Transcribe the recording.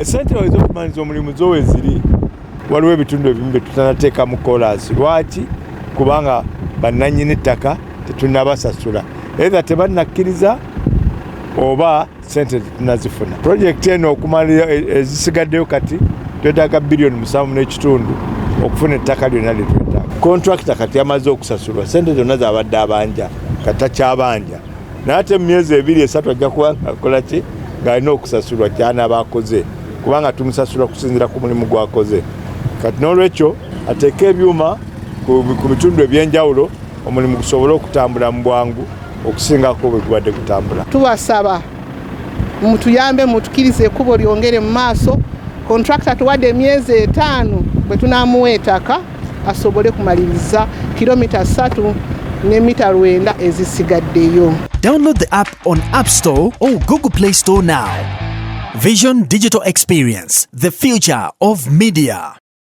Essente ez'okumanyisa omulimu zo weziri. Waliwo ebitundu ebimu bye tutanateeka mu koolaasi. Lwaki? Kubanga bannannyini ttaka tetunnabasasula. Either tebannakkiriza oba ssente tetunnazifuna. Pulojekiti eno okumalira ezisigaddeyo kati twetaaga bilioni 7.5 okufuna ettaka lyonna lye twetaaga. Kontrakita kati amaze okusasulwa, ssente zonna zaabadde abanja, kati takyabanja. Naye ate mu myezi 2-3 ajja kuba ng'akola ki? Ng'alina okusasulwa ky'anaaba akoze, kubanga tumusasula kusinziira ku mulimu gw'akoze. Kati n'olwekyo ateeke ebyuma ku bitundu eby'enjawulo omulimu gusobole okutambula mu bwangu okusingako bwe gubadde gutambula. Tubasaba mutuyambe, mutukirize ekkubo lyongere mu maaso. Kontrakita tuwadde emyezi 5 bwe tunaamuwa ettaka asobole kumaliriza kilomita 3 ne mita 9 ezisigaddeyo. Download the app on App Store or Google Play Store now. Vision Digital Experience, the future of media.